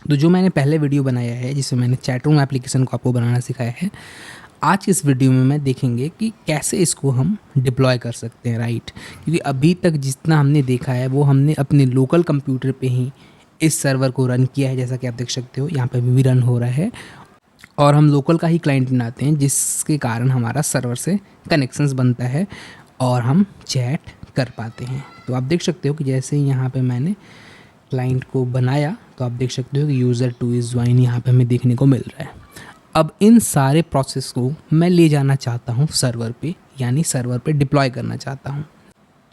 तो जो मैंने पहले वीडियो बनाया है जिसमें मैंने चैट रूम एप्लीकेशन को आपको बनाना सिखाया है, आज की इस वीडियो में मैं देखेंगे कि कैसे इसको हम डिप्लॉय कर सकते हैं, राइट। क्योंकि अभी तक जितना हमने देखा है वो हमने अपने लोकल कंप्यूटर पे ही इस सर्वर को रन किया है, जैसा कि आप देख सकते हो यहाँ पे भी रन हो रहा है। और हम लोकल का ही क्लाइंट बनाते हैं जिसके कारण हमारा सर्वर से कनेक्शंस बनता है और हम चैट कर पाते हैं। तो आप देख सकते हो कि जैसे ही यहाँ पे मैंने क्लाइंट को बनाया तो आप देख सकते हो कि यूज़र टू इज़ ज्वाइन यहाँ पे हमें देखने को मिल रहा है। अब इन सारे प्रोसेस को मैं ले जाना चाहता हूँ सर्वर पे, यानी सर्वर पे डिप्लॉय करना चाहता हूँ।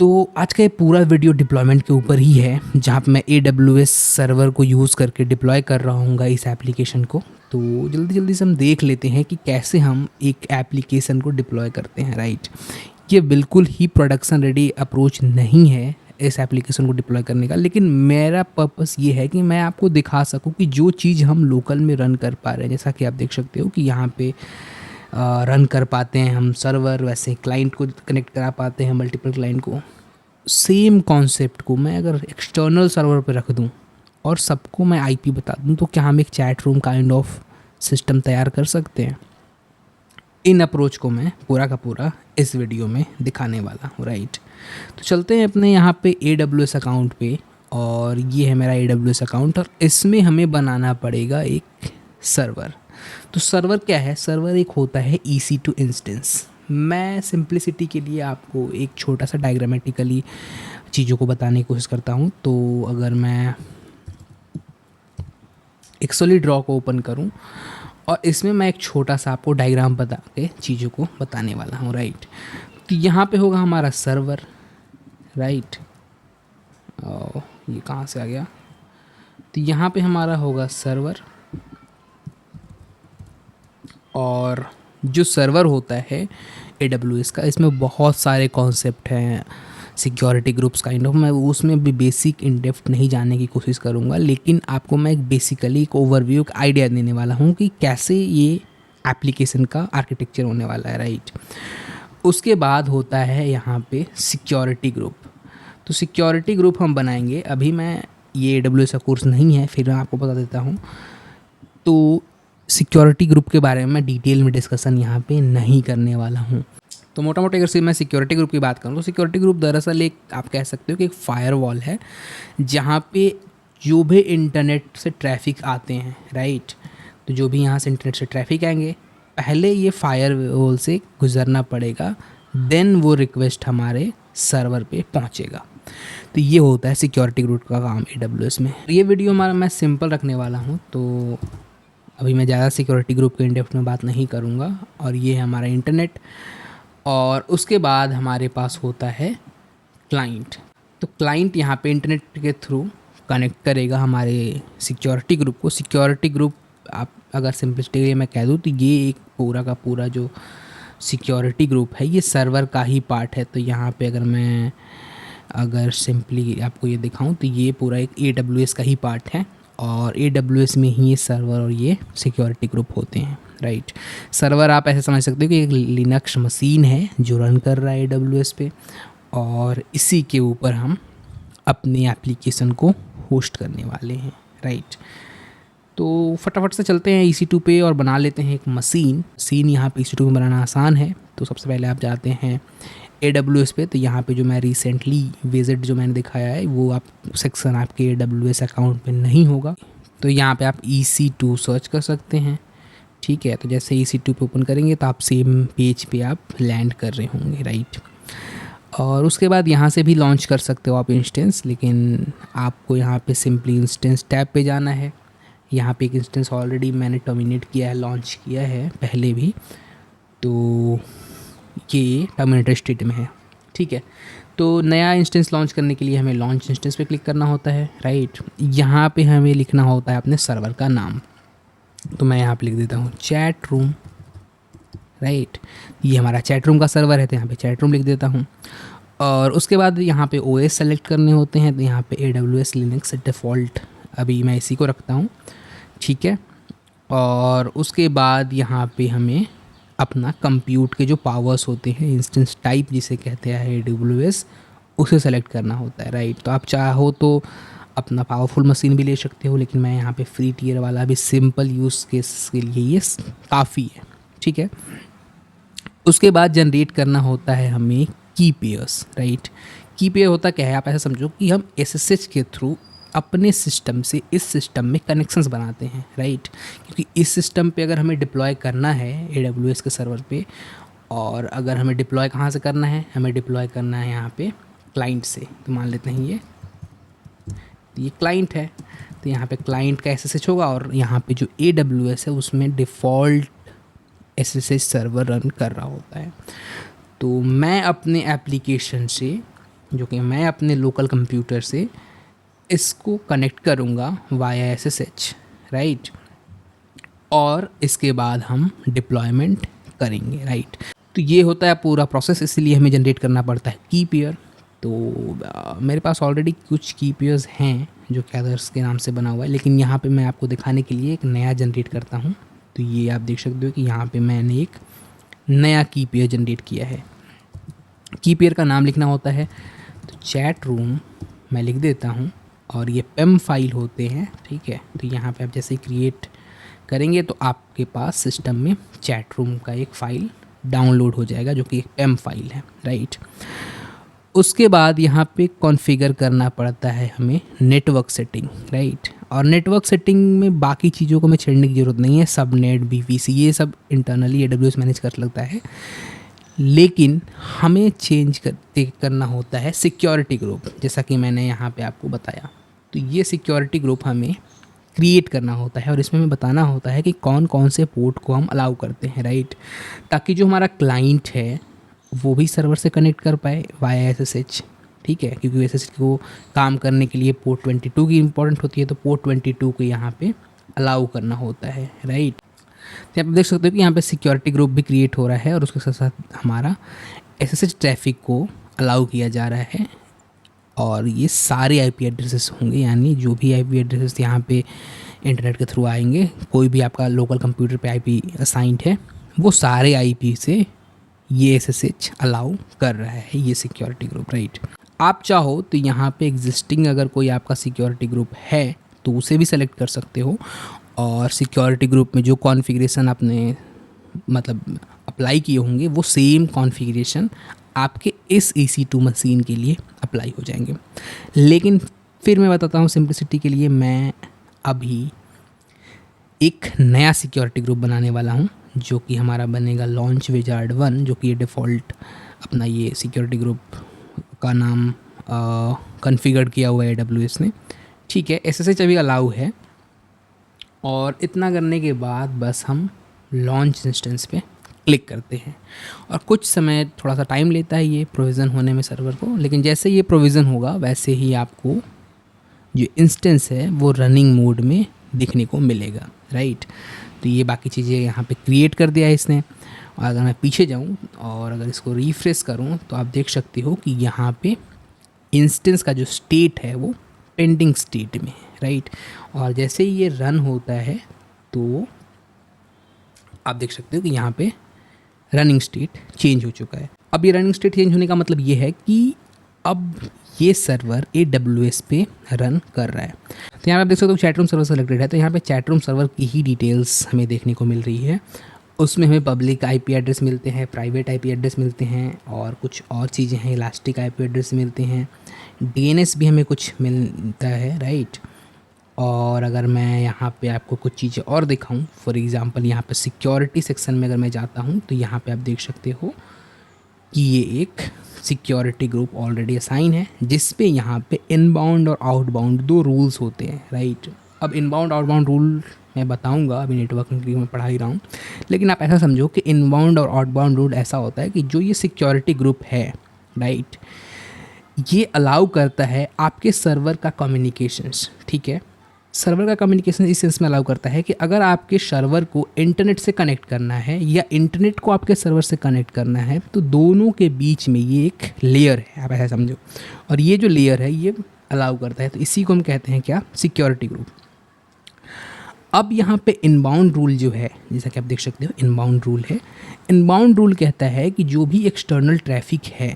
तो आज का ये पूरा वीडियो डिप्लॉयमेंट के ऊपर ही है, जहाँ पे मैं AWS सर्वर को यूज़ करके डिप्लॉय कर रहा हूँ इस एप्लीकेशन को। तो जल्दी जल्दी से हम देख लेते हैं कि कैसे हम एक एप्लीकेशन को डिप्लॉय करते हैं, राइट। ये बिल्कुल ही प्रोडक्शन रेडी अप्रोच नहीं है इस एप्लीकेशन को डिप्लॉय करने का, लेकिन मेरा पर्पस ये है कि मैं आपको दिखा सकूं कि जो चीज़ हम लोकल में रन कर पा रहे हैं, जैसा कि आप देख सकते हो कि यहाँ पे रन कर पाते हैं हम सर्वर, वैसे क्लाइंट को कनेक्ट करा पाते हैं मल्टीपल क्लाइंट को। सेम कॉन्सेप्ट को मैं अगर एक्सटर्नल सर्वर पे रख दूं और सबको मैं IP बता दूं, तो क्या हम एक chat room kind of system तैयार कर सकते हैं। इन अप्रोच को मैं पूरा का पूरा इस वीडियो में दिखाने वाला हूँ, राइट। तो चलते हैं अपने यहाँ पे AWS अकाउंट पे, और ये है मेरा AWS अकाउंट और इसमें हमें बनाना पड़ेगा एक सर्वर। तो सर्वर क्या है? सर्वर एक होता है EC2 इंस्टेंस। मैं सिंप्लिसिटी के लिए आपको एक छोटा सा डायग्रामेटिकली चीज़ों को बताने की कोशिश करता हूँ। तो अगर मैं एक सॉलिड ड्रॉ को ओपन करूँ और इसमें मैं एक छोटा सा आपको डायग्राम बता के चीज़ों को बताने वाला हूँ, राइट। तो यहाँ पे होगा हमारा सर्वर, राइट। ये कहाँ से आ गया? तो यहाँ पे हमारा होगा सर्वर, और जो सर्वर होता है AWS का, इसमें बहुत सारे कॉन्सेप्ट हैं, सिक्योरिटी ग्रुप्स काइंड ऑफ। मैं उसमें भी बेसिक इन डेप्थ नहीं जानने की कोशिश करूँगा, लेकिन आपको मैं एक बेसिकली एक ओवरव्यू, एक आइडिया देने वाला हूँ कि कैसे ये एप्लीकेशन का आर्किटेक्चर होने वाला है, राइट। उसके बाद होता है यहाँ पे सिक्योरिटी ग्रुप। तो सिक्योरिटी ग्रुप हम बनाएंगे। अभी मैं ये AWS का कोर्स नहीं है, फिर मैं आपको बता देता हूँ। तो सिक्योरिटी ग्रुप के बारे में मैं डिटेल में डिस्कशन यहाँ पे नहीं करने वाला हूँ। तो मोटा मोटा अगर से मैं सिक्योरिटी ग्रुप की बात करूँ तो सिक्योरिटी ग्रुप दरअसल एक, आप कह सकते हो कि एक फायरवॉल है, जहाँ पे जो भी इंटरनेट से ट्रैफिक आते हैं, राइट। तो जो भी यहाँ से इंटरनेट से ट्रैफिक आएंगे, पहले ये फायरवॉल से गुजरना पड़ेगा, देन वो रिक्वेस्ट हमारे सर्वर पे पहुँचेगा। तो ये होता है सिक्योरिटी ग्रुप का काम AWS में। ये वीडियो हमारा मैं सिंपल रखने वाला हूँ, तो अभी मैं ज़्यादा सिक्योरिटी ग्रुप के इन डेप्थ में बात नहीं करूँगा। और ये है हमारा इंटरनेट, और उसके बाद हमारे पास होता है क्लाइंट। तो क्लाइंट यहाँ पे इंटरनेट के थ्रू कनेक्ट करेगा हमारे सिक्योरिटी ग्रुप को। सिक्योरिटी ग्रुप, आप अगर सिंपलिस्टिकली मैं कह दूँ तो ये एक पूरा का पूरा जो सिक्योरिटी ग्रुप है ये सर्वर का ही पार्ट है। तो यहाँ पे अगर सिंपली आपको ये दिखाऊं तो ये पूरा एक AWS का ही पार्ट है, और AWS में ही ये सर्वर और ये सिक्योरिटी ग्रुप होते हैं, राइट। सर्वर आप ऐसे समझ सकते हो कि एक लिनक्स मशीन है जो रन कर रहा है AWS पे, और इसी के ऊपर हम अपनी एप्लीकेशन को होस्ट करने वाले हैं, राइट। तो फटाफट से चलते हैं EC2 पे और बना लेते हैं एक मशीन यहाँ पे EC2 में बनाना आसान है। तो सबसे पहले आप जाते हैं AWS पे। तो यहाँ पे जो मैं रिसेंटली विजिट जो मैंने दिखाया है वो आप सेक्शन आपके AWS अकाउंट पे नहीं होगा। तो यहाँ पे आप EC2 सर्च कर सकते हैं, ठीक है। तो जैसे EC2 पे ओपन करेंगे तो आप सेम पेज पे आप लैंड कर रहे होंगे, राइट। और उसके बाद यहाँ से भी लॉन्च कर सकते हो आप इंस्टेंस, लेकिन आपको यहाँ पे सिंपली इंस्टेंस टैब पे जाना है। यहाँ पे एक इंस्टेंस ऑलरेडी मैंने टर्मिनेट किया है, लॉन्च किया है पहले भी, तो ये टर्मिनेटेड स्टेट में है, ठीक है। तो नया इंस्टेंस लॉन्च करने के लिए हमें लॉन्च इंस्टेंस पे क्लिक करना होता है, राइट। यहाँ पे हमें लिखना होता है अपने सर्वर का नाम। तो मैं यहाँ पे लिख देता हूँ चैट रूम, राइट। ये हमारा चैट रूम का सर्वर है, तो यहाँ पे चैट रूम लिख देता हूँ। और उसके बाद यहाँ पे OS सेलेक्ट करने होते हैं। तो यहाँ पे AWS लिनक्स डिफ़ॉल्ट, अभी मैं इसी को रखता हूँ, ठीक है। और उसके बाद यहाँ पे हमें अपना कंप्यूट के जो पावर्स होते हैं, इंस्टेंस टाइप जिसे कहते हैं AWS, उसे सेलेक्ट करना होता है, राइट। तो आप चाहो तो अपना पावरफुल मशीन भी ले सकते हो, लेकिन मैं यहाँ पे फ्री टियर वाला भी सिंपल यूज़ केस के लिए ये काफ़ी है, ठीक है। उसके बाद जनरेट करना होता है हमें की पेयर्स, राइट। की पेयर होता क्या है, आप ऐसा समझो कि हम SSH के थ्रू अपने सिस्टम से इस सिस्टम में कनेक्शंस बनाते हैं, राइट। क्योंकि इस सिस्टम पे अगर हमें डिप्लॉय करना है AWS के सर्वर पे, और अगर हमें डिप्लॉय कहाँ से करना है, हमें डिप्लॉय करना है यहाँ पे क्लाइंट से। तो मान लेते हैं ये क्लाइंट है, तो यहाँ पे क्लाइंट का SSH होगा, और यहाँ पे जो AWS है उसमें डिफ़ॉल्ट SSH सर्वर रन कर रहा होता है। तो मैं अपने एप्लीकेशन से, जो कि मैं अपने लोकल कंप्यूटर से इसको कनेक्ट करूँगा वाया SSH, राइट। और इसके बाद हम डिप्लॉयमेंट करेंगे, राइट। तो ये होता है पूरा प्रोसेस, इसलिए हमें जनरेट करना पड़ता है की पेयर। तो मेरे पास ऑलरेडी कुछ की पेयर्स हैं जो कि अदर्स के नाम से बना हुआ है, लेकिन यहाँ पे मैं आपको दिखाने के लिए एक नया जनरेट करता हूँ। तो ये आप देख सकते हो कि यहाँ पे मैंने एक नया की पेयर जनरेट किया है। की पेयर का नाम लिखना होता है, तो चैट रूम मैं लिख देता हूँ, और ये पेम फाइल होते हैं, ठीक है। तो यहाँ पे आप जैसे क्रिएट करेंगे तो आपके पास सिस्टम में चैट रूम का एक फ़ाइल डाउनलोड हो जाएगा, जो कि एक पेम फाइल है, राइट। उसके बाद यहाँ पे कॉन्फ़िगर करना पड़ता है हमें नेटवर्क सेटिंग, राइट। और नेटवर्क सेटिंग में बाकी चीज़ों को मैं छेड़ने की ज़रूरत नहीं है, सबनेट, BPC ये सब इंटरनली AWS मैनेज कर लगता है। लेकिन हमें चेंज करना होता है सिक्योरिटी ग्रुप, जैसा कि मैंने यहाँ पे आपको बताया। तो ये सिक्योरिटी ग्रुप हमें क्रिएट करना होता है, और इसमें हमें बताना होता है कि कौन कौन से पोर्ट को हम अलाउ करते हैं, राइट। ताकि जो हमारा क्लाइंट है वो भी सर्वर से कनेक्ट कर पाए वाया SSH, ठीक है। क्योंकि SSH को काम करने के लिए पोर्ट 22 की इंपॉर्टेंट होती है, तो पोर्ट 22 को यहाँ पे अलाउ करना होता है, राइट। तो आप देख सकते हो कि यहाँ पे सिक्योरिटी ग्रुप भी क्रिएट हो रहा है, और उसके साथ साथ हमारा SSH ट्रैफिक को अलाउ किया जा रहा है। और ये सारे IP एड्रेसेस होंगे, यानी जो भी IP एड्रेसेस यहाँ पे इंटरनेट के थ्रू आएंगे, कोई भी आपका लोकल कंप्यूटर पे IP असाइंड है, वो सारे IP से ये SSH अलाउ कर रहा है ये सिक्योरिटी ग्रुप, राइट। आप चाहो तो यहाँ पे एग्जिस्टिंग अगर कोई आपका सिक्योरिटी ग्रुप है तो उसे भी सेलेक्ट कर सकते हो, और सिक्योरिटी ग्रुप में जो कॉन्फ़िगरेशन आपने मतलब अप्लाई किए होंगे वो सेम कॉन्फ़िगरेशन आपके इस EC2 मशीन के लिए अप्लाई हो जाएंगे। लेकिन फिर मैं बताता हूँ सिंपलिसिटी के लिए, मैं अभी एक नया सिक्योरिटी ग्रुप बनाने वाला हूँ, जो कि हमारा बनेगा लॉन्च विजार्ड 1, जो कि ये डिफ़ॉल्ट अपना ये सिक्योरिटी ग्रुप का नाम कॉन्फ़िगर किया हुआ है AWS ने, ठीक है। SSH अभी अलाउ है, और इतना करने के बाद बस हम लॉन्च इंस्टेंस पे क्लिक करते हैं, और कुछ समय थोड़ा सा टाइम लेता है ये प्रोविज़न होने में सर्वर को, लेकिन जैसे ये प्रोविज़न होगा वैसे ही आपको जो इंस्टेंस है वो रनिंग मोड में दिखने को मिलेगा, राइट। तो ये बाकी चीज़ें यहाँ पे क्रिएट कर दिया है इसने। और अगर मैं पीछे जाऊँ और अगर इसको रिफ्रेश करूँ तो आप देख सकते हो कि यहाँ पे इंस्टेंस का जो स्टेट है वो पेंडिंग स्टेट में है, राइट। और जैसे ही ये रन होता है तो आप देख सकते हो कि यहाँ पे रनिंग स्टेट चेंज हो चुका है। अब ये रनिंग स्टेट चेंज होने का मतलब ये है कि अब ये सर्वर AWS पे रन कर रहा है। तो यहाँ पे आप देख सकते हो चैट रूम सर्वर सेलेक्टेड है, तो यहाँ पे चैट रूम सर्वर की ही डिटेल्स हमें देखने को मिल रही है। उसमें हमें पब्लिक IP एड्रेस मिलते हैं, प्राइवेट IP एड्रेस मिलते हैं, और कुछ और चीज़ें हैं, इलास्टिक IP एड्रेस मिलते हैं, DNS भी हमें कुछ मिलता है, राइट। और अगर मैं यहाँ पे आपको कुछ चीज़ें और दिखाऊं, फॉर एग्ज़ाम्पल यहाँ पे सिक्योरिटी सेक्शन में अगर मैं जाता हूँ तो यहाँ पे आप देख सकते हो कि ये एक सिक्योरिटी ग्रुप ऑलरेडी असाइन है, जिस पे यहाँ पे इनबाउंड और आउटबाउंड 2 रूल्स होते हैं, राइट। अब इनबाउंड आउटबाउंड रूल मैं बताऊंगा, अभी नेटवर्किंग की मैं पढ़ा ही रहा हूँ, लेकिन आप ऐसा समझो कि इनबाउंड और आउटबाउंड रूल ऐसा होता है कि जो ये सिक्योरिटी ग्रुप है, राइट, ये अलाउ करता है आपके सर्वर का कम्युनिकेशंस, ठीक है। सर्वर का कम्युनिकेशन इस सेंस में अलाउ करता है कि अगर आपके सर्वर को इंटरनेट से कनेक्ट करना है या इंटरनेट को आपके सर्वर से कनेक्ट करना है, तो दोनों के बीच में ये एक लेयर है, आप ऐसा समझो। और ये जो लेयर है ये अलाउ करता है, तो इसी को हम कहते हैं क्या, सिक्योरिटी ग्रुप। अब यहाँ पे इनबाउंड रूल जो है, जैसा कि आप देख सकते हो इनबाउंड रूल है। इनबाउंड रूल कहता है कि जो भी एक्सटर्नल ट्रैफिक है,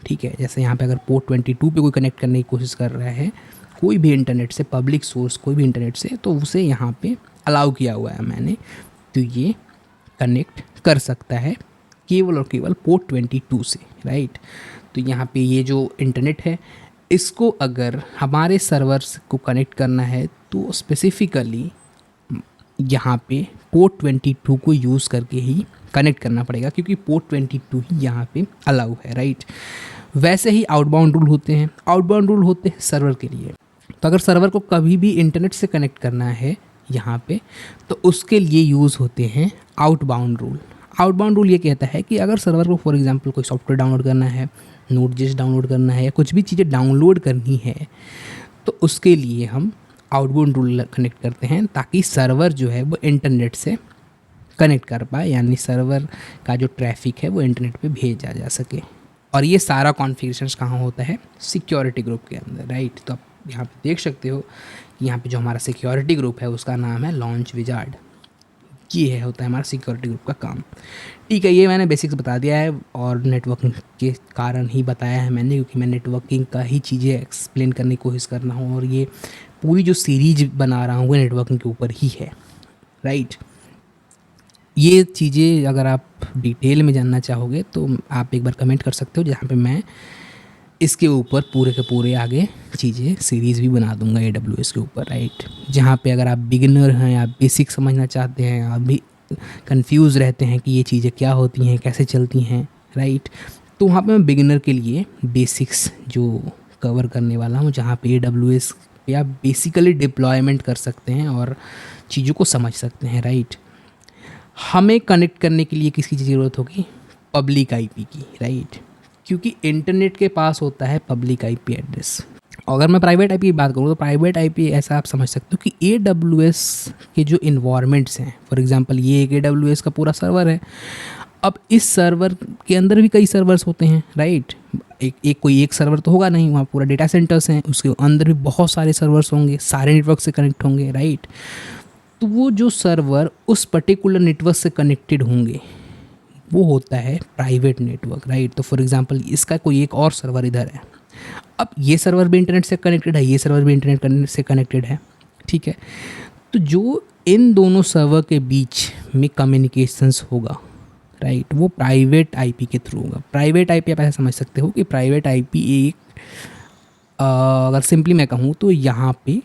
ठीक है, जैसे यहाँ पे अगर पोर्ट 22 पे कोई कनेक्ट करने की कोशिश कर रहा है, कोई भी इंटरनेट से, पब्लिक सोर्स कोई भी इंटरनेट से, तो उसे यहाँ पे अलाउ किया हुआ है मैंने, तो ये कनेक्ट कर सकता है केवल और केवल पोर्ट 22 से, राइट। तो यहाँ पे ये जो इंटरनेट है इसको अगर हमारे सर्वर्स को कनेक्ट करना है तो स्पेसिफिकली यहाँ पे पोर्ट 22 को यूज़ करके ही कनेक्ट करना पड़ेगा, क्योंकि पोर्ट 22 ही यहाँ पे अलाउ है, राइट। वैसे ही आउटबाउंड रूल होते हैं, आउटबाउंड रूल होते हैं सर्वर के लिए। तो अगर सर्वर को कभी भी इंटरनेट से कनेक्ट करना है यहाँ पे, तो उसके लिए यूज़ होते हैं आउटबाउंड रूल। आउटबाउंड रूल ये कहता है कि अगर सर्वर को फॉर एग्जांपल कोई सॉफ्टवेयर डाउनलोड करना है, नोट.js डाउनलोड करना है, या कुछ भी चीज़ें डाउनलोड करनी है, तो उसके लिए हम आउटबाउंड रूल कनेक्ट करते हैं, ताकि सर्वर जो है वो इंटरनेट से कनेक्ट कर पाए, यानी सर्वर का जो ट्रैफिक है वो इंटरनेट पे भेजा जा सके। और ये सारा कॉन्फ़िगरेशंस कहाँ होता है? सिक्योरिटी ग्रुप के अंदर, राइट। तो आप यहाँ पे देख सकते हो कि यहाँ पे जो हमारा सिक्योरिटी ग्रुप है उसका नाम है लॉन्च विजार्ड। ये है होता है हमारा सिक्योरिटी ग्रुप का काम। ठीक है, ये मैंने बेसिक्स बता दिया है और नेटवर्किंग के कारण ही बताया है मैंने, क्योंकि मैं नेटवर्किंग का ही चीज़ें एक्सप्लेन करने की कोशिश कर रहा हूँ, और ये पूरी जो सीरीज बना रहा हूँ वो नेटवर्किंग के ऊपर ही है, राइट। ये चीज़ें अगर आप डिटेल में जानना चाहोगे तो आप एक बार कमेंट कर सकते हो, जहाँ पे मैं इसके ऊपर पूरे के पूरे आगे चीज़ें सीरीज़ भी बना दूंगा AWS के ऊपर, राइट। जहाँ पे अगर आप बिगिनर हैं, आप बेसिक समझना चाहते हैं, आप भी कंफ्यूज रहते हैं कि ये चीज़ें क्या होती हैं, कैसे चलती हैं, राइट, तो वहाँ पे मैं बिगिनर के लिए बेसिक्स जो कवर करने वाला हूँ, जहाँ पे AWS पे आप बेसिकली डिप्लॉयमेंट कर सकते हैं और चीज़ों को समझ सकते हैं, राइट। हमें कनेक्ट करने के लिए किसकी ज़रूरत होगी? पब्लिक IP की, राइट, क्योंकि इंटरनेट के पास होता है पब्लिक IP एड्रेस। अगर मैं प्राइवेट IP की बात करूँ तो प्राइवेट IP ऐसा आप समझ सकते हो कि AWS के जो इन्वायरमेंट्स हैं, फॉर एग्जांपल ये एक AWS का पूरा सर्वर है। अब इस सर्वर के अंदर भी कई सर्वर्स होते हैं, राइट। कोई एक सर्वर तो होगा नहीं, वहाँ पूरा डेटा सेंटर्स हैं, उसके अंदर भी बहुत सारे सर्वर्स होंगे, सारे नेटवर्क से कनेक्ट होंगे, राइट। तो वो जो सर्वर उस पर्टिकुलर नेटवर्क से कनेक्टेड होंगे वो होता है प्राइवेट नेटवर्क, राइट। तो फॉर एग्जांपल इसका कोई एक और सर्वर इधर है, अब ये सर्वर भी इंटरनेट से कनेक्टेड है, ये सर्वर भी इंटरनेट से कनेक्टेड है, ठीक है। तो जो इन दोनों सर्वर के बीच में कम्युनिकेशंस होगा, राइट, वो प्राइवेट IP के थ्रू होगा। प्राइवेट IP आप ऐसा समझ सकते हो कि प्राइवेट IP एक अगर सिंपली मैं कहूँ तो यहाँ पे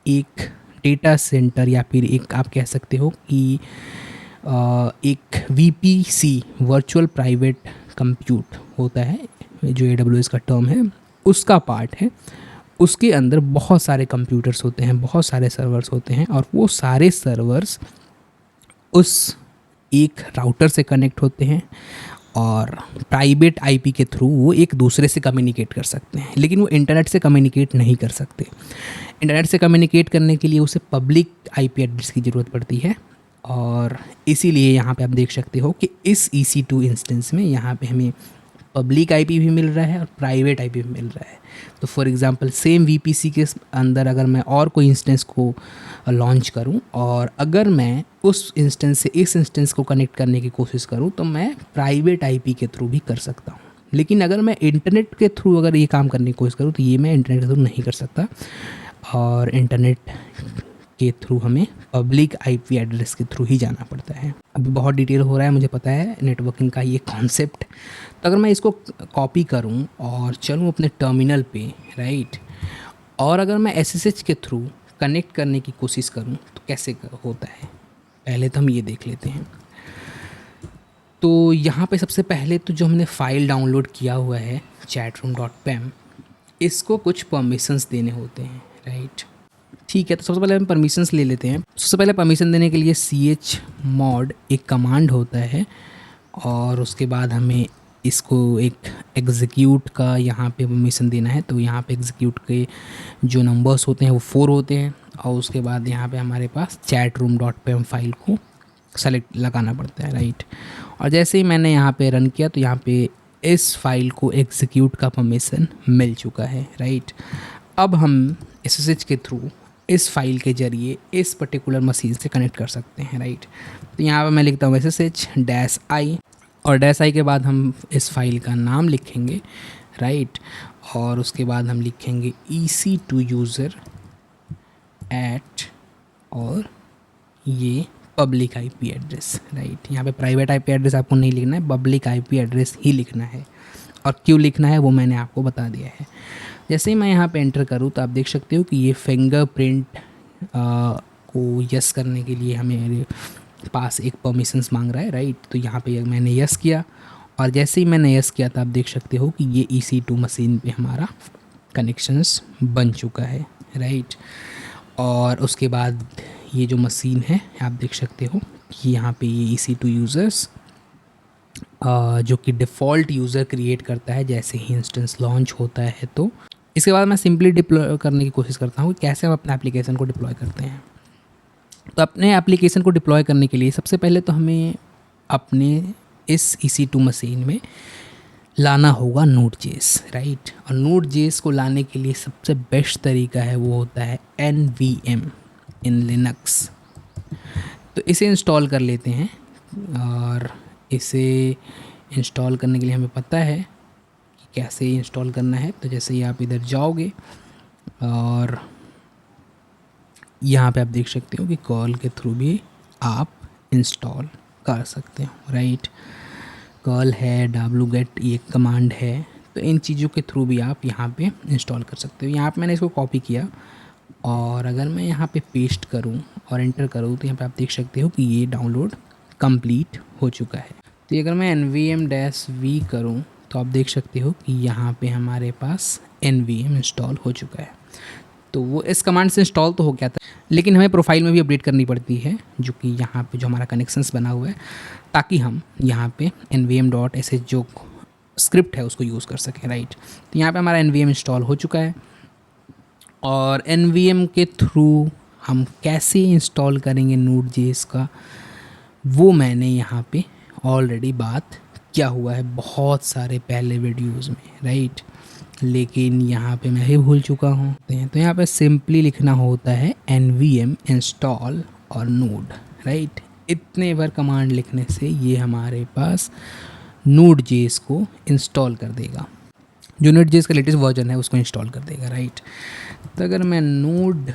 एक डेटा सेंटर या फिर एक आप कह सकते हो कि एक VPC वर्चुअल प्राइवेट कंप्यूट होता है, जो AWS का टर्म है, उसका पार्ट है। उसके अंदर बहुत सारे कंप्यूटर्स होते हैं, बहुत सारे सर्वर्स होते हैं, और वो सारे सर्वर्स उस एक राउटर से कनेक्ट होते हैं और प्राइवेट IP के थ्रू वो एक दूसरे से कम्युनिकेट कर सकते हैं, लेकिन वो इंटरनेट से कम्युनिकेट नहीं कर सकते। इंटरनेट से कम्युनिकेट करने के लिए उसे पब्लिक IP एड्रेस की ज़रूरत पड़ती है, और इसीलिए यहाँ पे आप देख सकते हो कि इस EC2 इंस्टेंस में यहाँ पे हमें पब्लिक IP भी मिल रहा है और प्राइवेट IP भी मिल रहा है। तो फॉर एग्जांपल सेम VPC के अंदर अगर मैं और कोई इंस्टेंस को लॉन्च करूं और अगर मैं उस इंस्टेंस से इस इंस्टेंस को कनेक्ट करने की कोशिश करूं, तो मैं प्राइवेट IP के थ्रू भी कर सकता हूं। लेकिन अगर मैं इंटरनेट के थ्रू अगर ये काम करने की कोशिश करूं तो ये मैं इंटरनेट के थ्रू नहीं कर सकता, और इंटरनेट के थ्रू हमें पब्लिक IP एड्रेस के थ्रू ही जाना पड़ता है। अभी बहुत डिटेल हो रहा है, मुझे पता है नेटवर्किंग का ये कॉन्सेप्ट। तो अगर मैं इसको कॉपी करूं और चलूं अपने टर्मिनल पे, राइट, और अगर मैं SSH के थ्रू कनेक्ट करने की कोशिश करूं तो कैसे होता है, पहले तो हम ये देख लेते हैं। तो यहाँ पे सबसे पहले तो जो हमने फ़ाइल डाउनलोड किया हुआ है chatroom.pem, इसको कुछ परमिशंस देने होते हैं, राइट। ठीक है, तो सबसे पहले हम परमिशंस ले लेते हैं। सबसे पहले परमिशन देने के लिए chmod एक कमांड होता है, और उसके बाद हमें इसको एक एग्जीक्यूट का यहाँ पे परमिशन देना है। तो यहाँ पे एग्जीक्यूट के जो नंबर्स होते हैं वो 4 होते हैं, और उसके बाद यहाँ पे हमारे पास chatroom.pem फाइल को सेलेक्ट लगाना पड़ता है, राइट। और जैसे ही मैंने यहाँ पे रन किया तो यहाँ पे इस फाइल को एग्जीक्यूट का परमिशन मिल चुका है, राइट। अब हम SSH के थ्रू इस फाइल के ज़रिए इस पर्टिकुलर मशीन से कनेक्ट कर सकते हैं, राइट। तो यहाँ पे मैं लिखता हूँ SSH-i, और -i के बाद हम इस फाइल का नाम लिखेंगे, राइट। और उसके बाद हम लिखेंगे EC2 यूज़र एट, और ये पब्लिक आईपी एड्रेस, राइट। यहाँ पे प्राइवेट आईपी एड्रेस आपको नहीं लिखना है, पब्लिक आईपी एड्रेस ही लिखना है। और क्यों लिखना है वो मैंने आपको बता दिया है। जैसे ही मैं यहाँ पे एंटर करूँ तो आप देख सकते हो कि ये फिंगरप्रिंट को यस करने के लिए हमें पास एक परमिशंस मांग रहा है, राइट। तो यहाँ पे मैंने यस किया, और जैसे ही मैंने यस किया तो आप देख सकते हो कि ये EC2 मशीन पे हमारा कनेक्शंस बन चुका है, राइट। और उसके बाद ये जो मशीन है आप देख सकते हो कि यहाँ पे ये EC2 यूज़र्स जो कि डिफ़ॉल्ट यूज़र क्रिएट करता है जैसे ही इंस्टेंस लॉन्च होता है। तो इसके बाद मैं सिंपली डिप्लॉय करने की कोशिश करता हूँ कि कैसे हम अपने एप्लीकेशन को डिप्लॉय करते हैं। तो अपने एप्लीकेशन को डिप्लॉय करने के लिए सबसे पहले तो हमें अपने इस EC2 मशीन में लाना होगा Node.js, राइट। और Node.js को लाने के लिए सबसे बेस्ट तरीका है वो होता है NVM इन लिनक्स। तो इसे इंस्टॉल कर लेते हैं, और इसे इंस्टॉल करने के लिए हमें पता है कि कैसे इंस्टॉल करना है। तो जैसे ही आप इधर जाओगे और यहाँ पे आप देख सकते हो कि कॉल के थ्रू भी आप इंस्टॉल कर सकते हो, राइट। कॉल है, wget ये कमांड है, तो इन चीज़ों के थ्रू भी आप यहाँ पे इंस्टॉल कर सकते हो। यहाँ पे मैंने इसको कॉपी किया, और अगर मैं यहाँ पे पेस्ट करूँ और एंटर करूँ तो यहाँ पे आप देख सकते हो कि ये डाउनलोड कंप्लीट हो चुका है। तो अगर मैं nvm-v करूँ तो आप देख सकते हो कि यहाँ पे हमारे पास nvm इंस्टॉल हो चुका है। तो वो इस कमांड से इंस्टॉल तो हो गया था, लेकिन हमें प्रोफाइल में भी अपडेट करनी पड़ती है, जो कि यहाँ पे जो हमारा कनेक्शंस बना हुआ है, ताकि हम यहाँ पे nvm.sh जो स्क्रिप्ट है उसको यूज़ कर सकें, राइट। तो यहाँ पे हमारा nvm इंस्टॉल हो चुका है, और nvm के थ्रू हम कैसे इंस्टॉल करेंगे Node.js का, वो मैंने यहाँ पे ऑलरेडी बात किया हुआ है बहुत सारे पहले वीडियोज़ में, राइट। लेकिन यहाँ पे मैं ही भूल चुका हूँ। तो यहाँ पे सिंपली लिखना होता है nvm इंस्टॉल और node, राइट। इतने बार कमांड लिखने से ये हमारे पास Node.js को इंस्टॉल कर देगा, जो Node.js का लेटेस्ट वर्जन है उसको इंस्टॉल कर देगा, राइट। तो अगर मैं Node-v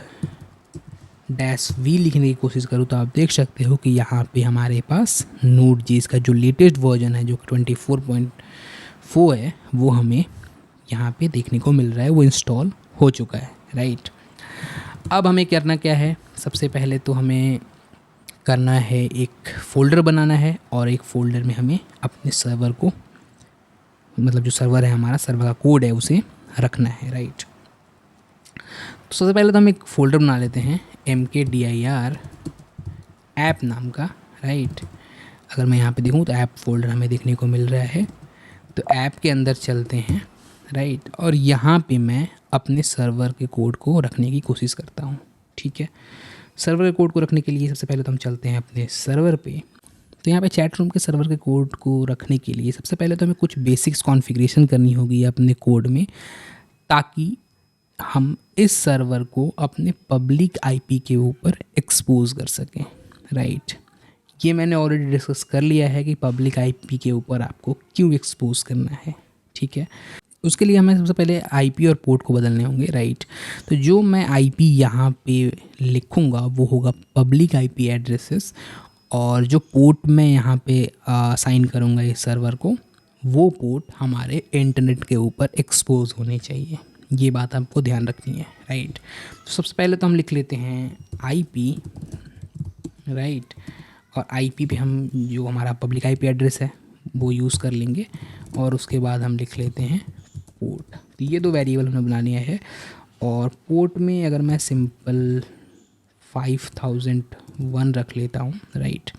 लिखने की कोशिश करूँ तो आप देख सकते हो कि यहाँ पे हमारे पास Node.js का जो लेटेस्ट वर्जन है, जो 24.4 है, वो हमें यहाँ पे देखने को मिल रहा है, वो इंस्टॉल हो चुका है, राइट। अब हमें करना क्या है, सबसे पहले तो हमें करना है एक फ़ोल्डर बनाना है, और एक फ़ोल्डर में हमें अपने सर्वर को, मतलब जो सर्वर है हमारा, सर्वर का कोड है, उसे रखना है, राइट। तो सबसे पहले तो हम एक फ़ोल्डर बना लेते हैं mkdir ऐप नाम का, राइट। अगर मैं यहाँ पे देखूँ तो ऐप फ़ोल्डर हमें देखने को मिल रहा है। तो ऐप के अंदर चलते हैं, राइट। और यहाँ पे मैं अपने सर्वर के कोड को रखने की कोशिश करता हूँ, ठीक है। सर्वर के कोड को रखने के लिए सबसे पहले तो हम चलते हैं अपने सर्वर पे। तो यहाँ पे चैट रूम के सर्वर के कोड को रखने के लिए सबसे पहले तो हमें कुछ बेसिक्स कॉन्फ़िगरेशन करनी होगी अपने कोड में, ताकि हम इस सर्वर को अपने पब्लिक आईपी के ऊपर एक्सपोज कर सकें, राइट। ये मैंने ऑलरेडी डिस्कस कर लिया है कि पब्लिक आईपी के ऊपर आपको क्यों एक्सपोज करना है, ठीक है। उसके लिए हमें सबसे पहले आईपी और पोर्ट को बदलने होंगे, राइट। तो जो मैं आईपी यहाँ पे लिखूँगा वो होगा पब्लिक आईपी एड्रेसेस, और जो पोर्ट मैं यहाँ पे असाइन करूँगा इस सर्वर को, वो पोर्ट हमारे इंटरनेट के ऊपर एक्सपोज होने चाहिए। ये बात आपको ध्यान रखनी है, राइट। तो सबसे पहले तो हम लिख लेते हैं आईपी, राइट। और आईपी पे हम जो हमारा पब्लिक आईपी एड्रेस है वो यूज़ कर लेंगे, और उसके बाद हम लिख लेते हैं पोर्ट। तो ये दो वेरिएबल हमने बना लिया है। और पोर्ट में अगर मैं सिंपल 5001 रख लेता हूँ, राइट।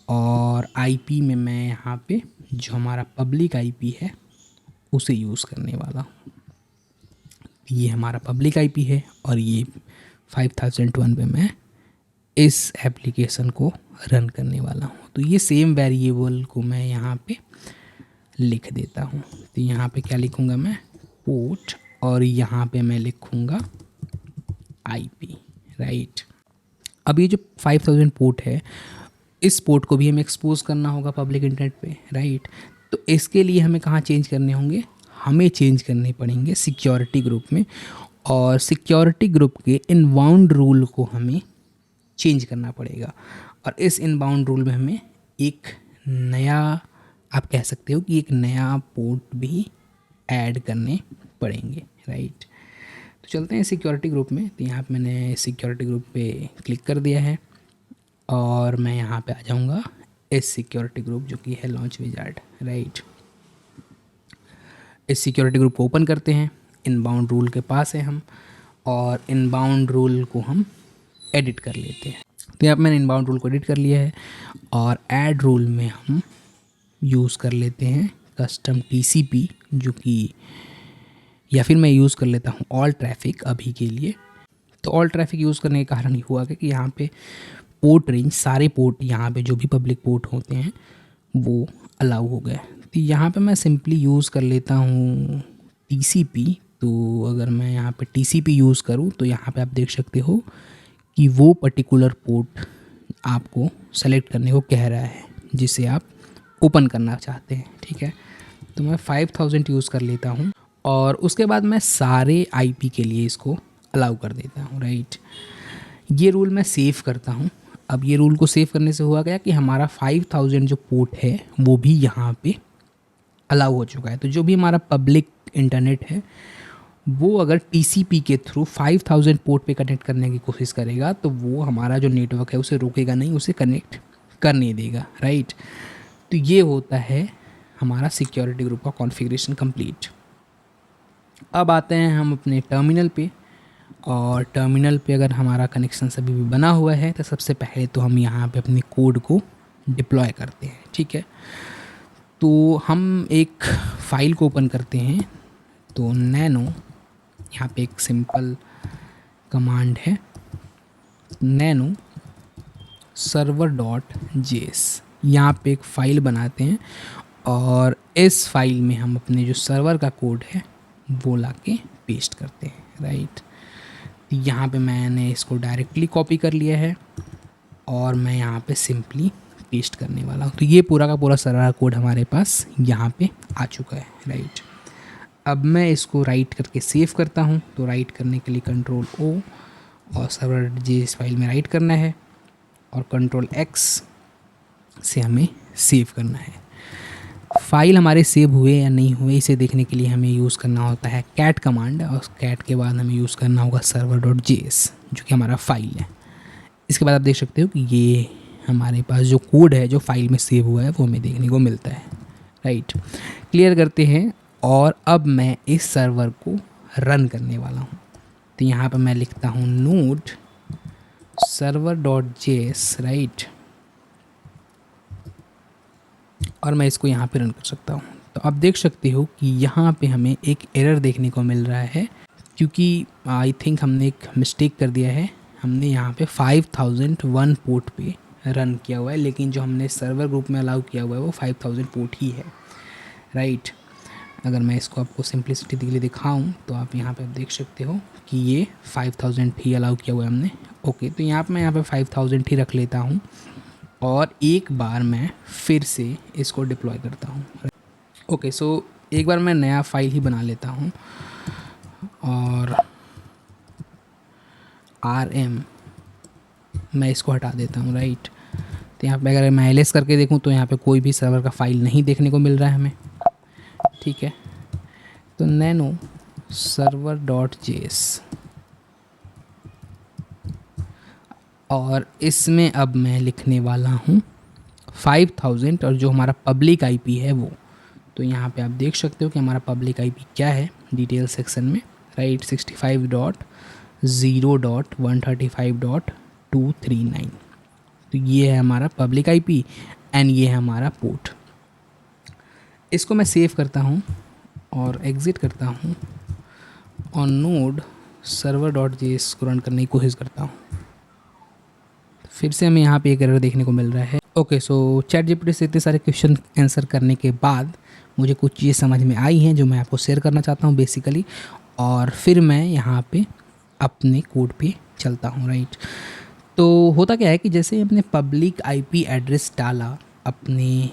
और आईपी में मैं यहाँ पे जो हमारा पब्लिक आईपी है उसे यूज़ करने वाला हूँ। ये हमारा पब्लिक आईपी है, और ये 5001 पे मैं इस एप्लीकेशन को रन करने वाला हूँ। तो ये सेम वेरिएबल को मैं यहाँ पे लिख देता हूँ। तो यहाँ पे क्या लिखूँगा मैं, पोर्ट, और यहाँ पे मैं लिखूँगा आईपी, राइट। अब ये जो 5000 पोर्ट है, इस पोर्ट को भी हमें एक्सपोज करना होगा पब्लिक इंटरनेट पे, राइट। तो इसके लिए हमें कहाँ चेंज करने होंगे, हमें चेंज करने पड़ेंगे सिक्योरिटी ग्रुप में, और सिक्योरिटी ग्रुप के इनबाउंड रूल को हमें चेंज करना पड़ेगा। और इस इनबाउंड रूल में हमें एक नया, आप कह सकते हो कि एक नया पोर्ट भी ऐड करने पड़ेंगे, राइट। तो चलते हैं सिक्योरिटी ग्रुप में। तो यहाँ पे मैंने सिक्योरिटी ग्रुप पे क्लिक कर दिया है और मैं यहाँ पे आ जाऊँगा इस सिक्योरिटी ग्रुप जो कि है लॉन्च विजार्ड, राइट। इस सिक्योरिटी ग्रुप को ओपन करते हैं। इनबाउंड रूल के पास है हम, और इनबाउंड रूल को हम एडिट कर लेते हैं। तो यहाँ पर मैंने इनबाउंड रूल को एडिट कर लिया है, और ऐड रूल में हम यूज़ कर लेते हैं कस्टम टीसीपी, जो कि, या फिर मैं यूज़ कर लेता हूँ ऑल ट्रैफिक अभी के लिए। तो ऑल ट्रैफिक यूज़ करने के कारण ये हुआ कि यहाँ पे पोर्ट रेंज, सारे पोर्ट यहाँ पे जो भी पब्लिक पोर्ट होते हैं वो अलाउ हो गए। तो यहाँ पे मैं सिंपली यूज़ कर लेता हूँ टीसीपी। तो अगर मैं यहाँ पे टीसीपी यूज़ करूँ तो यहाँ पे आप देख सकते हो कि वो पर्टिकुलर पोर्ट आपको सेलेक्ट करने को कह रहा है जिसे आप ओपन करना चाहते हैं, ठीक है। तो मैं 5000 यूज़ कर लेता हूँ, और उसके बाद मैं सारे आईपी के लिए इसको अलाउ कर देता हूँ, राइट। ये रूल मैं सेव करता हूँ। अब ये रूल को सेव करने से हुआ गया कि हमारा 5000 जो पोर्ट है वो भी यहाँ पे अलाउ हो चुका है। तो जो भी हमारा पब्लिक इंटरनेट है वो अगर टीसीपी के थ्रू 5000 पोर्ट पे कनेक्ट करने की कोशिश करेगा तो वो हमारा जो नेटवर्क है उसे रोकेगा नहीं, उसे कनेक्ट करने देगा, राइट। तो ये होता है हमारा सिक्योरिटी ग्रुप का कॉन्फ़िगरेशन कंप्लीट। अब आते हैं हम अपने टर्मिनल पे, और टर्मिनल पे अगर हमारा कनेक्शन सभी भी बना हुआ है तो सबसे पहले तो हम यहाँ पे अपने कोड को डिप्लॉय करते हैं, ठीक है। तो हम एक फ़ाइल को ओपन करते हैं। तो नैनो, यहाँ पे एक सिंपल कमांड है, नैनो सर्वर डॉट जेएस, यहाँ पे एक फ़ाइल बनाते हैं, और इस फाइल में हम अपने जो सर्वर का कोड है वो ला के पेस्ट करते हैं, राइट। तो यहाँ पे मैंने इसको डायरेक्टली कॉपी कर लिया है और मैं यहाँ पे सिंपली पेस्ट करने वाला हूँ। तो ये पूरा का पूरा सर्वर कोड हमारे पास यहाँ पे आ चुका है, राइट। अब मैं इसको राइट करके सेव करता हूँ। तो राइट करने के लिए कंट्रोल ओ और सर्वर जेएस फाइल में राइट करना है, और कंट्रोल एक्स से हमें सेव करना है। फाइल हमारे सेव हुए या नहीं हुए इसे देखने के लिए हमें यूज़ करना होता है कैट कमांड, और कैट के बाद हमें यूज़ करना होगा सर्वर डॉट जेएस जो कि हमारा फाइल है। इसके बाद आप देख सकते हो कि ये हमारे पास जो कोड है जो फाइल में सेव हुआ है वो हमें देखने को मिलता है, राइट। क्लियर करते हैं, और अब मैं इस सर्वर को रन करने वाला हूँ। तो यहाँ पर मैं लिखता हूँ node server dot JS, right, और मैं इसको यहाँ पे रन कर सकता हूँ। तो आप देख सकते हो कि यहाँ पे हमें एक एरर देखने को मिल रहा है, क्योंकि आई थिंक हमने एक मिस्टेक कर दिया है। हमने यहाँ पे 5001 पोर्ट पे रन किया हुआ है, लेकिन जो हमने सर्वर ग्रुप में अलाउ किया हुआ है वो 5000 पोर्ट ही है, राइट। अगर मैं इसको आपको सिंपलिसिटी के लिए दिखाऊँ तो आप यहाँ पे देख सकते हो कि ये 5000 ही अलाउ किया हुआ है हमने। ओके, तो यहाँ पर मैं यहाँ पे 5000 ही रख लेता हूँ, और एक बार मैं फिर से इसको डिप्लॉय करता हूँ। ओके, सो एक बार मैं नया फाइल ही बना लेता हूँ, और RM मैं इसको हटा देता हूँ, राइट। तो यहाँ पे अगर मैं ls करके देखूँ तो यहाँ पे कोई भी सर्वर का फाइल नहीं देखने को मिल रहा है हमें, ठीक है। तो नैनो सर्वर डॉट जेएस, और इसमें अब मैं लिखने वाला हूँ 5000 और जो हमारा पब्लिक आईपी है वो। तो यहाँ पे आप देख सकते हो कि हमारा पब्लिक आईपी क्या है डिटेल सेक्शन में, राइट, 65.0.135.239। तो ये है हमारा पब्लिक आईपी एंड ये है हमारा पोर्ट। इसको मैं सेव करता हूँ और एग्ज़िट करता हूँ, और नोड सर्वर डॉट जेएस को रन करने की कोशिश करता हूँ। फिर से हमें यहाँ पे एक एरर देखने को मिल रहा है। ओके, सो चैट जीपीटी से इतने सारे क्वेश्चन आंसर करने के बाद मुझे कुछ चीज़ें समझ में आई हैं जो मैं आपको शेयर करना चाहता हूँ बेसिकली, और फिर मैं यहाँ पे अपने कोड पे चलता हूँ, राइट। तो होता क्या है कि जैसे हमने पब्लिक आईपी एड्रेस डाला अपने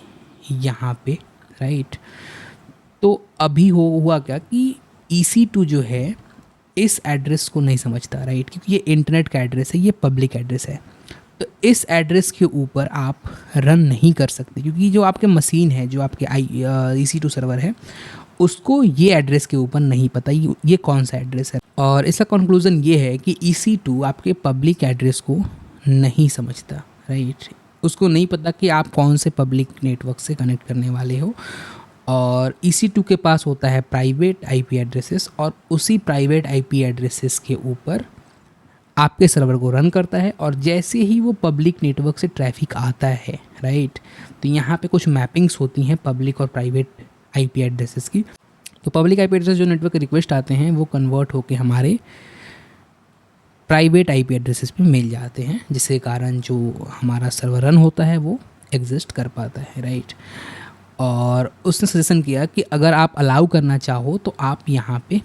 यहाँ पे, राइट, तो अभी हुआ क्या कि EC2 जो है इस एड्रेस को नहीं समझता, राइट, क्योंकि ये इंटरनेट का एड्रेस है, ये पब्लिक एड्रेस है। तो इस एड्रेस के ऊपर आप रन नहीं कर सकते, क्योंकि जो आपके मशीन है, जो आपके EC2 सर्वर है, उसको ये एड्रेस के ऊपर नहीं पता ये कौन सा एड्रेस है। और इसका कंक्लूजन ये है कि EC2 आपके पब्लिक एड्रेस को नहीं समझता, राइट। उसको नहीं पता कि आप कौन से पब्लिक नेटवर्क से कनेक्ट करने वाले हो। और EC2 के पास होता है प्राइवेट IP एड्रेसेस, और उसी प्राइवेट IP एड्रेसेस के ऊपर आपके सर्वर को रन करता है। और जैसे ही वो पब्लिक नेटवर्क से ट्रैफिक आता है, राइट, तो यहाँ पे कुछ मैपिंग्स होती हैं पब्लिक और प्राइवेट IP एड्रेसेस की। तो पब्लिक IP एड्रेस जो नेटवर्क के रिक्वेस्ट आते हैं वो कन्वर्ट होके हमारे प्राइवेट IP एड्रेसेस पे मिल जाते हैं, जिसके कारण जो हमारा सर्वर रन होता है वो एग्जिस्ट कर पाता है, राइट। और उसने सजेशन किया कि अगर आप अलाउ करना चाहो तो आप यहाँ पे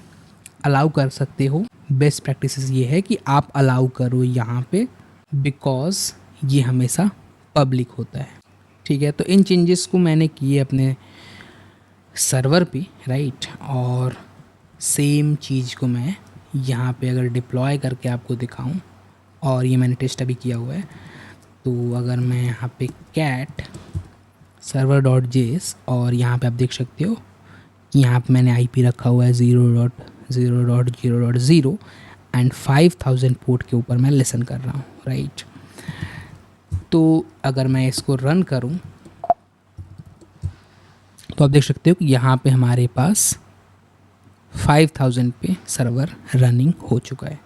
अलाउ कर सकते हो। बेस्ट प्रैक्टिसेस ये है कि आप अलाउ करो यहाँ पे, बिकॉज ये हमेशा पब्लिक होता है, ठीक है। तो इन चेंजेस को मैंने किए अपने सर्वर पे, राइट। और सेम चीज़ को मैं यहाँ पे अगर डिप्लॉय करके आपको दिखाऊं, और ये मैंने टेस्ट अभी किया हुआ है, तो अगर मैं यहाँ पे कैट server.js, और यहाँ पे आप देख सकते हो कि यहाँ पे मैंने IP रखा हुआ है 0.0.0.0 एंड 5000 पोर्ट के ऊपर मैं लिसन कर रहा हूँ, राइट। तो अगर मैं इसको रन करूँ तो आप देख सकते हो कि यहाँ पे हमारे पास 5000 पे सर्वर रनिंग हो चुका है।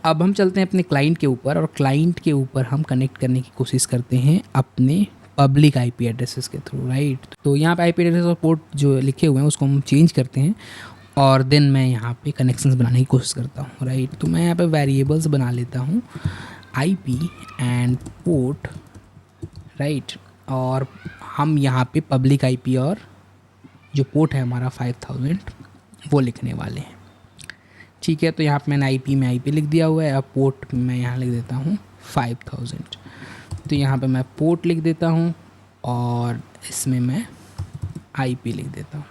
अब हम चलते हैं अपने क्लाइंट के ऊपर, और क्लाइंट के ऊपर हम कनेक्ट करने की कोशिश करते हैं अपने पब्लिक IP एड्रेसेस के थ्रू, राइट। तो यहाँ पे IP एड्रेस और पोर्ट जो लिखे हुए हैं उसको हम चेंज करते हैं, और देन मैं यहाँ पे कनेक्शंस बनाने की कोशिश करता हूँ, राइट। तो मैं यहाँ पे वेरिएबल्स बना लेता हूँ IP एंड पोर्ट, राइट। और हम यहाँ पे पब्लिक IP और जो पोर्ट है हमारा 5000 वो लिखने वाले हैं, ठीक है। तो यहाँ पे मैंने IP में IP लिख दिया हुआ है। अब पोर्ट मैं यहाँ लिख देता हूँ 5000। तो यहाँ पे मैं पोर्ट लिख देता हूँ और इसमें मैं IP लिख देता हूँ।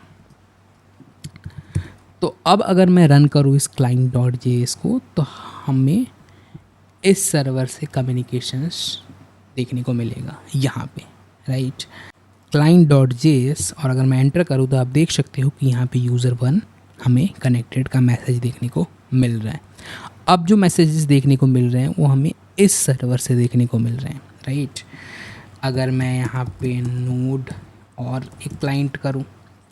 तो अब अगर मैं रन करूँ इस client.js को, तो हमें इस सर्वर से कम्युनिकेशंस देखने को मिलेगा यहाँ पे, राइट। client.js, और अगर मैं एंटर करूँ तो आप देख सकते हो कि यहाँ पे user1 हमें कनेक्टेड का मैसेज देखने को मिल रहा है। अब जो मैसेजेस देखने को मिल रहे हैं वो हमें इस सर्वर से देखने को मिल रहे हैं, राइट। अगर मैं यहाँ पे नोड और एक क्लाइंट करूँ,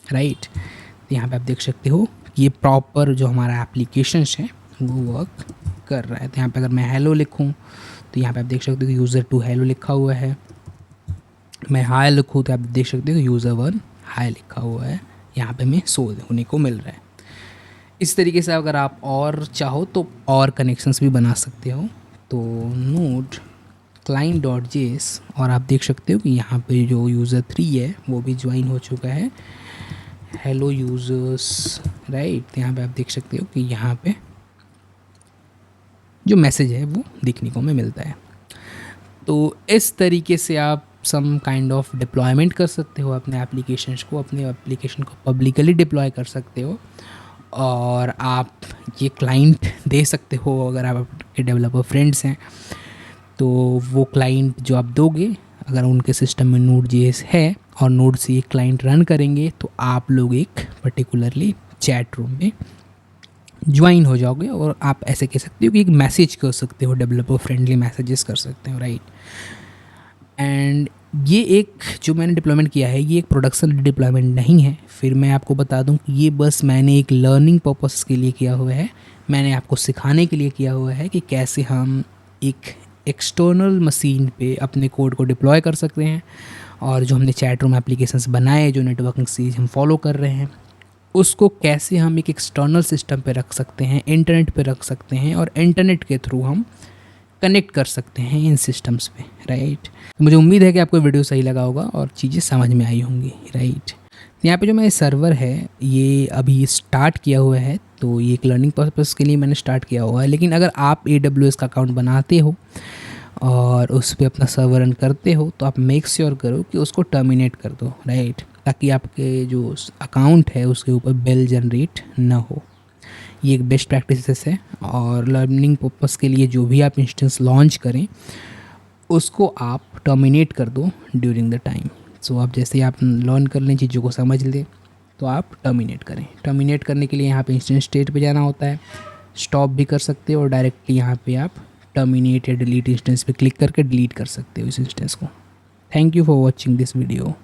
राइट, तो यहाँ पे आप देख सकते हो कि ये प्रॉपर जो हमारा एप्लीकेशंस है वो वर्क कर रहा है। तो यहाँ पे अगर मैं हेलो लिखूँ तो यहाँ पे आप देख सकते हो कि user2 हेलो लिखा हुआ है। मैं हाय लिखूँ तो आप देख सकते हो कि user1 हाय लिखा हुआ है, यहाँ पे हमें शो होने को मिल रहा है। इस तरीके से अगर आप और चाहो तो और कनेक्शंस भी बना सकते हो। तो नोड client.js, और आप देख सकते हो कि यहाँ पे जो user3 है वो भी ज्वाइन हो चुका है। Hello users, right. यहाँ पे आप देख सकते हो कि यहाँ पे जो मैसेज है वो देखने को हमें मिलता है। तो इस तरीके से आप सम काइंड ऑफ डिप्लॉयमेंट कर सकते हो अपने एप्लीकेशंस को, अपने एप्लीकेशन को पब्लिकली डिप्लॉय कर सकते हो, और आप ये क्लाइंट दे सकते हो। अगर आपके डेवलपर फ्रेंड्स हैं तो वो क्लाइंट जो आप दोगे, अगर उनके सिस्टम में Node.js है और नोड से एक क्लाइंट रन करेंगे, तो आप लोग एक पर्टिकुलरली चैट रूम में ज्वाइन हो जाओगे, और आप ऐसे कह सकते हो कि एक मैसेज कर सकते हो, डेवलपर फ्रेंडली मैसेजेस कर सकते हो, राइट। एंड ये एक जो मैंने डिप्लॉयमेंट किया है ये एक प्रोडक्शन डिप्लॉयमेंट नहीं है। फिर मैं आपको बता दूं कि ये बस मैंने एक लर्निंग पर्पस के लिए किया हुआ है, मैंने आपको सिखाने के लिए किया हुआ है कि कैसे हम एक एक्सटर्नल मशीन पे अपने कोड को डिप्लॉय कर सकते हैं, और जो हमने चैट रूम एप्लीकेशंस बनाए, जो नेटवर्किंग सीरीज हम फॉलो कर रहे हैं, उसको कैसे हम एक एक्सटर्नल सिस्टम पे रख सकते हैं, इंटरनेट पे रख सकते हैं, और इंटरनेट के थ्रू हम कनेक्ट कर सकते हैं इन सिस्टम्स पे, राइट। मुझे उम्मीद है कि आपको वीडियो सही लगा होगा और चीज़ें समझ में आई होंगी, राइट। यहाँ पे जो मेरा सर्वर है ये अभी स्टार्ट किया हुआ है, तो ये एक लर्निंग पर्पस के लिए मैंने स्टार्ट किया हुआ है। लेकिन अगर आप AWS का अकाउंट बनाते हो और उस पर अपना सर्वर रन करते हो, तो आप मेक श्योर करो कि उसको टर्मिनेट कर दो, राइट। ताकि आपके जो अकाउंट है उसके ऊपर बेल जनरेट ना हो। ये एक बेस्ट प्रैक्टिसेस है। और लर्निंग पर्पस के लिए जो भी आप इंस्टेंस लॉन्च करें उसको आप टर्मिनेट कर दो ड्यूरिंग द टाइम। सो आप जैसे आप लर्न कर लें, चीज़ों को समझ लें, तो आप टर्मिनेट करें। टर्मिनेट करने के लिए यहाँ पे इंस्टेंस स्टेट पे जाना होता है, स्टॉप भी कर सकते हो और डायरेक्टली यहाँ पे आप टर्मिनेट या डिलीट इंस्टेंस पे क्लिक करके डिलीट कर सकते हो इस इंस्टेंस को। Thank you for watching this video.